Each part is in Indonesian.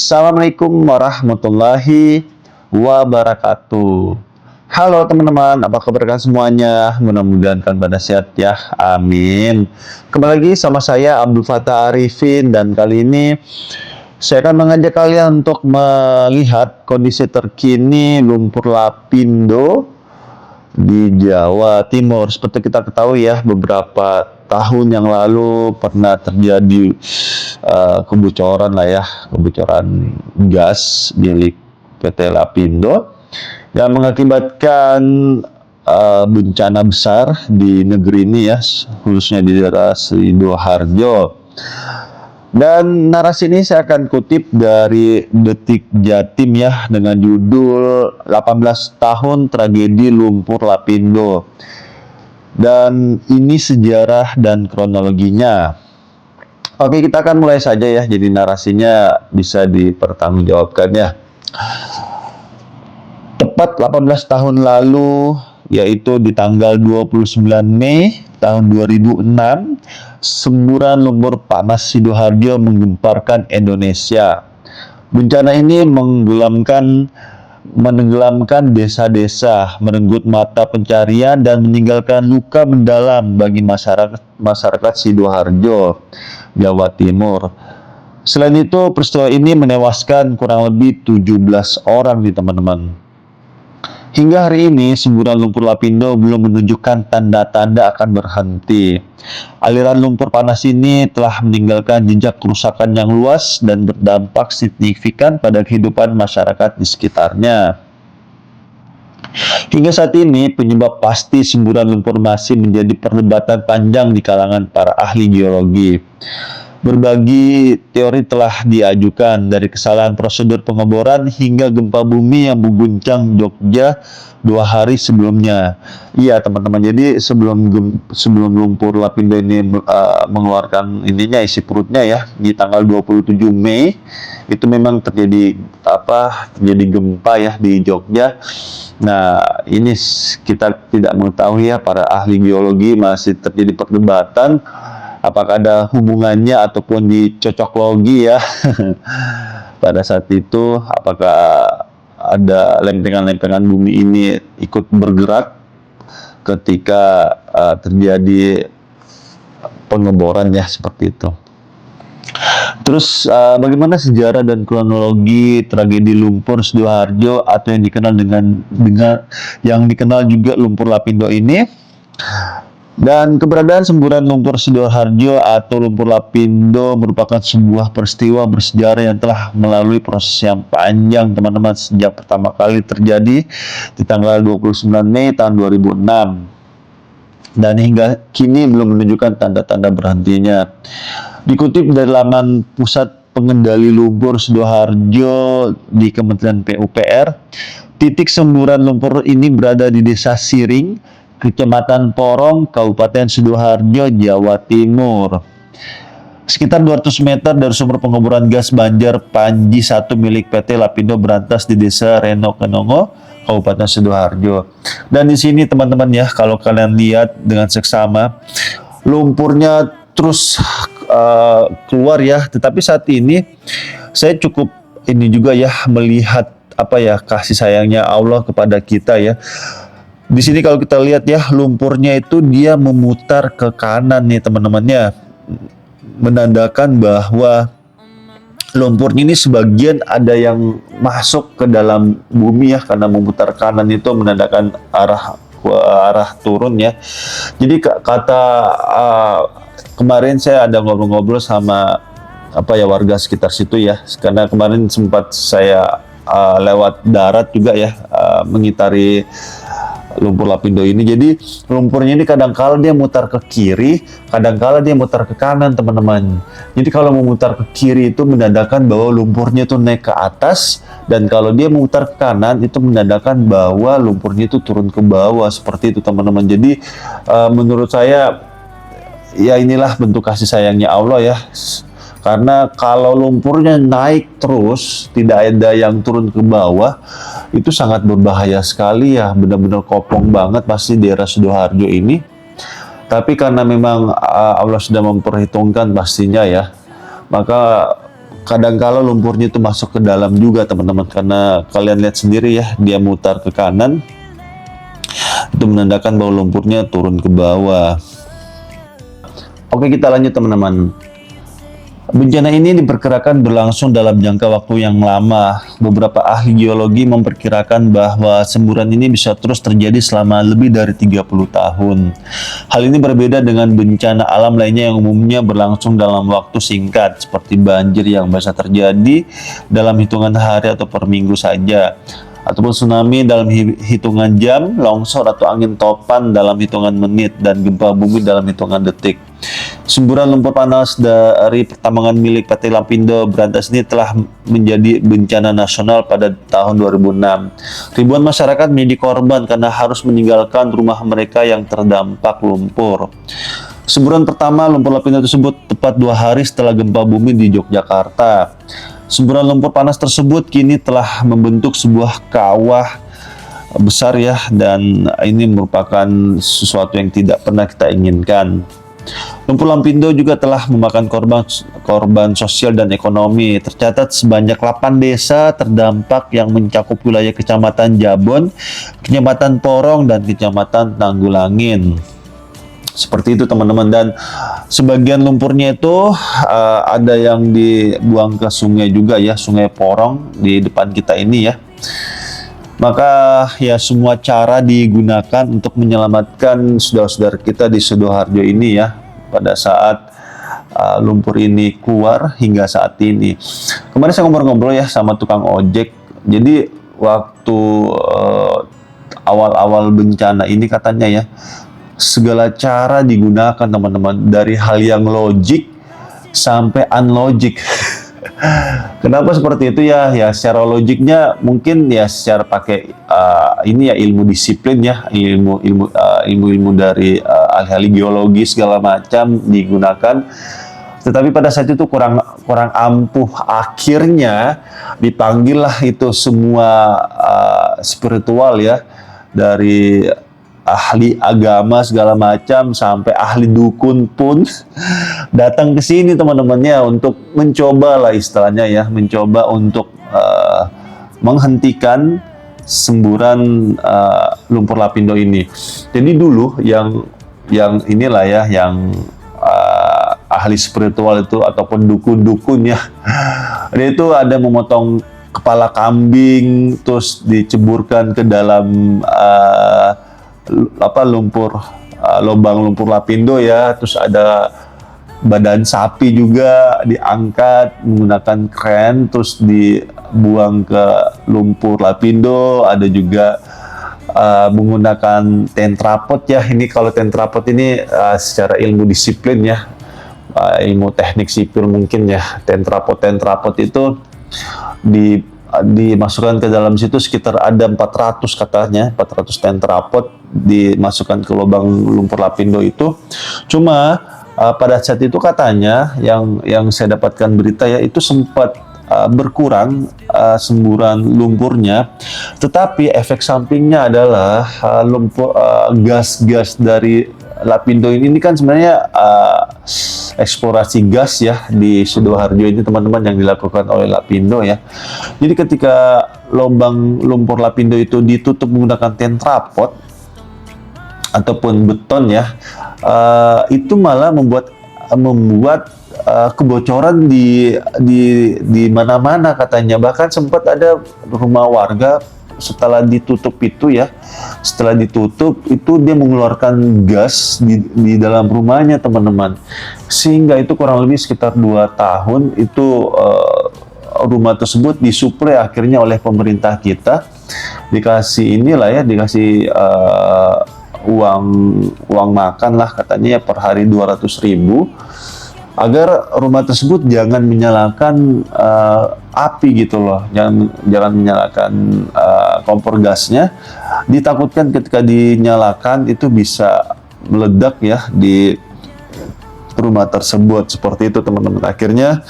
Assalamualaikum warahmatullahi wabarakatuh. Halo teman-teman, apa kabar kalian semuanya? Mudah-mudahan kalian pada sehat ya, amin. Kembali lagi sama saya Abdul Fattah Arifin, dan kali ini saya akan mengajak kalian untuk melihat kondisi terkini lumpur lapindo di Jawa Timur. Seperti kita ketahui ya, beberapa tahun yang lalu pernah terjadi kebocoran gas milik PT Lapindo yang mengakibatkan bencana besar di negeri ini ya, khususnya di daerah Sidoarjo. Dan narasi ini saya akan kutip dari Detik Jatim ya, dengan judul 18 tahun tragedi lumpur Lapindo. Dan ini sejarah dan kronologinya. Oke, kita akan mulai saja ya, jadi narasinya bisa dipertanggungjawabkan ya. Tepat 18 tahun lalu, yaitu di tanggal 29 Mei tahun 2006, semburan lumpur panas Sidoarjo menggemparkan Indonesia. Bencana ini menenggelamkan desa-desa, merenggut mata pencarian, dan meninggalkan luka mendalam bagi masyarakat Sidoarjo, Jawa Timur. Selain itu, peristiwa ini menewaskan kurang lebih 17 orang nih teman-teman. Hingga hari ini, semburan lumpur Lapindo belum menunjukkan tanda-tanda akan berhenti. Aliran lumpur panas ini telah meninggalkan jejak kerusakan yang luas dan berdampak signifikan pada kehidupan masyarakat di sekitarnya. Hingga saat ini, penyebab pasti semburan lumpur masih menjadi perdebatan panjang di kalangan para ahli geologi. Berbagai teori telah diajukan, dari kesalahan prosedur pengeboran hingga gempa bumi yang mengguncang Jogja 2 hari sebelumnya. Iya teman-teman, jadi sebelum lumpur Lapindo ini mengeluarkan isi perutnya ya, di tanggal 27 Mei itu memang terjadi gempa ya di Jogja. Nah, ini kita tidak mengetahui ya, para ahli geologi masih terjadi perdebatan apakah ada hubungannya ataupun dicocok logi ya. Pada saat itu, apakah ada lempengan-lempengan bumi ini ikut bergerak ketika terjadi pengeboran ya, seperti itu. Terus bagaimana sejarah dan kronologi tragedi lumpur Sidoarjo atau yang dikenal juga lumpur Lapindo ini? Dan keberadaan semburan lumpur Sidoarjo atau lumpur Lapindo merupakan sebuah peristiwa bersejarah yang telah melalui proses yang panjang teman-teman, sejak pertama kali terjadi di tanggal 29 Mei tahun 2006. Dan hingga kini belum menunjukkan tanda-tanda berhentinya. Dikutip dari laman Pusat Pengendali Lumpur Sidoarjo di Kementerian PUPR, titik semburan lumpur ini berada di Desa Siring, Kecamatan Porong, Kabupaten Sidoarjo, Jawa Timur. Sekitar 200 meter dari sumber pengeboran gas Banjar Panji 1 milik PT Lapindo Berantas di Desa Reno Kenongo, Kabupaten Sidoarjo. Dan di sini teman-teman ya, kalau kalian lihat dengan seksama, lumpurnya terus keluar ya. Tetapi saat ini saya cukup juga ya, melihat kasih sayangnya Allah kepada kita ya. Di sini kalau kita lihat ya, lumpurnya itu dia memutar ke kanan nih teman-temannya, menandakan bahwa lumpurnya ini sebagian ada yang masuk ke dalam bumi ya, karena memutar kanan itu menandakan arah turun ya. Jadi kemarin saya ada ngobrol-ngobrol sama warga sekitar situ ya, karena kemarin sempat saya lewat darat juga ya, mengitari lumpur Lapindo ini. Jadi lumpurnya ini kadang-kala dia mutar ke kiri, kadang-kala dia mutar ke kanan teman-teman. Jadi kalau memutar ke kiri itu menandakan bahwa lumpurnya itu naik ke atas, dan kalau dia memutar ke kanan itu menandakan bahwa lumpurnya itu turun ke bawah, seperti itu teman-teman. Jadi menurut saya ya, inilah bentuk kasih sayangnya Allah ya. Karena kalau lumpurnya naik terus, tidak ada yang turun ke bawah, itu sangat berbahaya sekali ya, benar-benar kopong banget pasti daerah Sidoarjo ini. Tapi karena memang Allah sudah memperhitungkan pastinya ya, maka kadang kala lumpurnya itu masuk ke dalam juga teman-teman, karena kalian lihat sendiri ya, dia mutar ke kanan, itu menandakan bahwa lumpurnya turun ke bawah. Oke, kita lanjut teman-teman. Bencana ini diperkirakan berlangsung dalam jangka waktu yang lama. Beberapa ahli geologi memperkirakan bahwa semburan ini bisa terus terjadi selama lebih dari 30 tahun. Hal ini berbeda dengan bencana alam lainnya yang umumnya berlangsung dalam waktu singkat, seperti banjir yang bisa terjadi dalam hitungan hari atau per minggu saja, ataupun tsunami dalam hitungan jam, longsor atau angin topan dalam hitungan menit, dan gempa bumi dalam hitungan detik. Semburan lumpur panas dari pertambangan milik PT Lapindo Brantas ini telah menjadi bencana nasional pada tahun 2006. Ribuan masyarakat menjadi korban karena harus meninggalkan rumah mereka yang terdampak lumpur. Semburan pertama lumpur Lapindo tersebut tepat 2 hari setelah gempa bumi di Yogyakarta. Semburan lumpur panas tersebut kini telah membentuk sebuah kawah besar ya, dan ini merupakan sesuatu yang tidak pernah kita inginkan. Lumpur Lapindo juga telah memakan korban sosial dan ekonomi. Tercatat sebanyak 8 desa terdampak yang mencakup wilayah Kecamatan Jabon, Kecamatan Porong, dan Kecamatan Tanggulangin. Seperti itu teman-teman, dan sebagian lumpurnya itu ada yang dibuang ke sungai juga ya, Sungai Porong di depan kita ini ya. Maka ya semua cara digunakan untuk menyelamatkan saudara-saudara kita di Sidoarjo ini ya, pada saat lumpur ini keluar hingga saat ini. Kemarin saya ngobrol-ngobrol ya sama tukang ojek. Jadi waktu awal-awal bencana ini katanya ya, segala cara digunakan teman-teman, dari hal yang logik sampai unlogik. Kenapa seperti itu ya? Ya secara logiknya mungkin ya secara pakai ini ya ilmu disiplin ya, ilmu dari ahli geologi segala macam digunakan. Tetapi pada saat itu kurang ampuh, akhirnya dipanggillah itu semua spiritual ya, dari ahli agama segala macam sampai ahli dukun pun datang ke sini teman-temannya untuk mencoba lah istilahnya ya, mencoba untuk menghentikan semburan lumpur Lapindo ini. Jadi dulu yang inilah ya, yang ahli spiritual itu ataupun dukun-dukun ya, dia itu ada memotong kepala kambing terus diceburkan ke dalam lubang lumpur Lapindo ya, terus ada badan sapi juga diangkat menggunakan kren terus dibuang ke lumpur Lapindo. Ada juga menggunakan tentrapot ya, ini kalau tentrapot ini secara ilmu disiplin ya, ilmu teknik sipil mungkin ya. Tentrapot itu dimasukkan ke dalam situ sekitar ada 400 katanya, 400 tentrapot dimasukkan ke lubang lumpur Lapindo itu. Cuma pada saat itu katanya yang saya dapatkan berita ya, itu sempat berkurang semburan lumpurnya, tetapi efek sampingnya adalah gas-gas dari Lapindo ini kan sebenarnya eksplorasi gas ya di Sidoarjo ini teman-teman, yang dilakukan oleh Lapindo ya. Jadi ketika lubang lumpur Lapindo itu ditutup menggunakan tentrapot ataupun beton ya, itu malah membuat kebocoran di mana-mana katanya. Bahkan sempat ada rumah warga setelah ditutup itu dia mengeluarkan gas di dalam rumahnya teman-teman, sehingga itu kurang lebih sekitar 2 tahun itu rumah tersebut disuplai akhirnya oleh pemerintah kita, dikasih uang makan lah katanya ya, per hari 200.000 agar rumah tersebut jangan menyalakan api gitu loh, jangan menyalakan kompor gasnya. Ditakutkan ketika dinyalakan itu bisa meledak ya di rumah tersebut. Seperti itu teman-teman. Akhirnya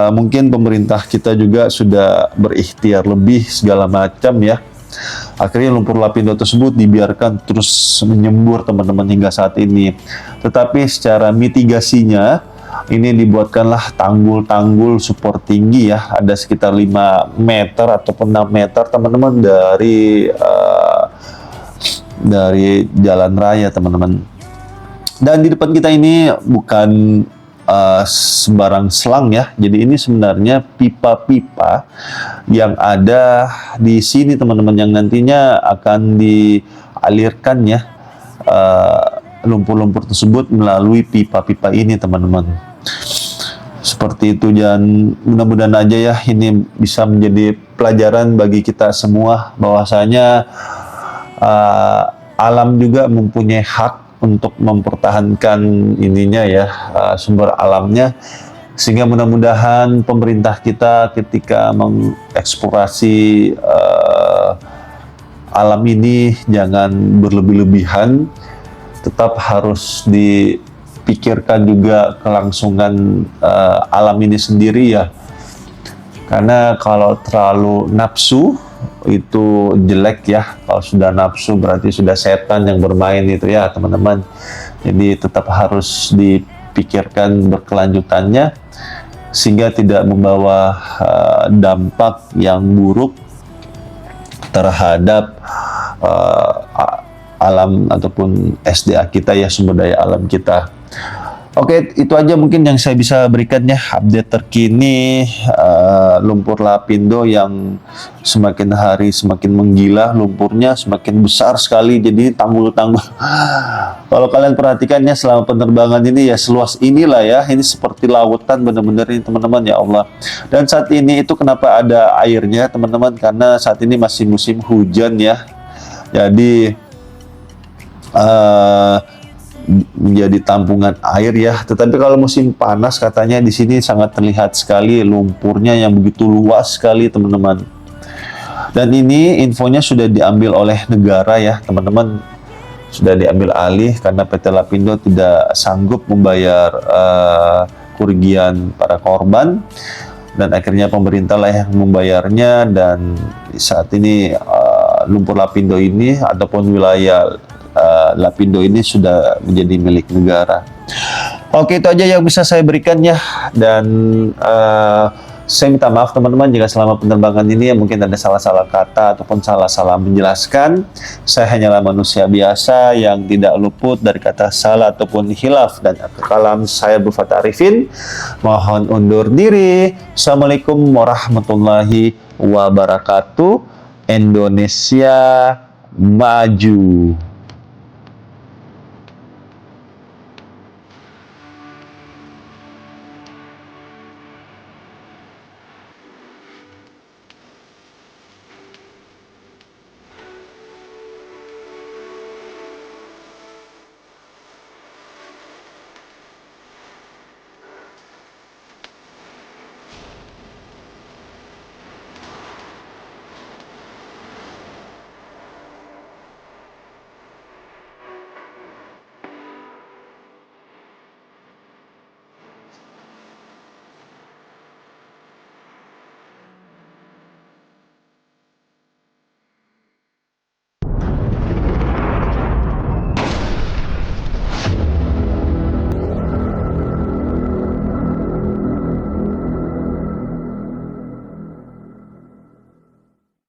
mungkin pemerintah kita juga sudah berikhtiar lebih segala macam ya. Akhirnya lumpur Lapindo tersebut dibiarkan terus menyembur teman-teman hingga saat ini. Tetapi secara mitigasinya ini dibuatkanlah tanggul-tanggul super tinggi ya, ada sekitar 5 meter ataupun 6 meter teman-teman dari jalan raya teman-teman. Dan di depan kita ini bukan sembarang selang ya, jadi ini sebenarnya pipa-pipa yang ada di sini teman-teman, yang nantinya akan dialirkan ya lumpur-lumpur tersebut melalui pipa-pipa ini teman-teman. Seperti itu, dan mudah-mudahan aja ya ini bisa menjadi pelajaran bagi kita semua bahwasanya alam juga mempunyai hak untuk mempertahankan ininya ya, sumber alamnya, sehingga mudah-mudahan pemerintah kita ketika mengeksplorasi alam ini jangan berlebih-lebihan, tetap harus dipikirkan juga kelangsungan alam ini sendiri ya, karena kalau terlalu nafsu itu jelek ya. Kalau sudah nafsu berarti sudah setan yang bermain itu ya teman-teman. Jadi tetap harus dipikirkan berkelanjutannya sehingga tidak membawa dampak yang buruk terhadap alam ataupun SDA kita ya, sumber daya alam kita. Oke, itu aja mungkin yang saya bisa berikan ya, update terkini lumpur Lapindo yang semakin hari semakin menggila, lumpurnya semakin besar sekali, jadi tanggul-tanggul. Kalau kalian perhatikannya selama penerbangan ini ya seluas inilah ya, ini seperti lautan benar-benar ini teman-teman, ya Allah. Dan saat ini itu kenapa ada airnya teman-teman, karena saat ini masih musim hujan ya, jadi menjadi tampungan air ya. Tetapi kalau musim panas katanya di sini sangat terlihat sekali lumpurnya yang begitu luas sekali teman-teman. Dan ini infonya sudah diambil oleh negara ya teman-teman, sudah diambil alih karena PT Lapindo tidak sanggup membayar kerugian para korban, dan akhirnya pemerintah lah yang membayarnya. Dan saat ini lumpur Lapindo ini ataupun wilayah Lapindo ini sudah menjadi milik negara. Oke, itu aja yang bisa saya berikan ya. Dan saya minta maaf teman-teman jika selama penerbangan ini mungkin ada salah-salah kata ataupun salah-salah menjelaskan. Saya hanyalah manusia biasa yang tidak luput dari kata salah ataupun hilaf. Dan kalam saya Bufat Arifin, mohon undur diri. Assalamualaikum warahmatullahi wabarakatuh. Indonesia maju.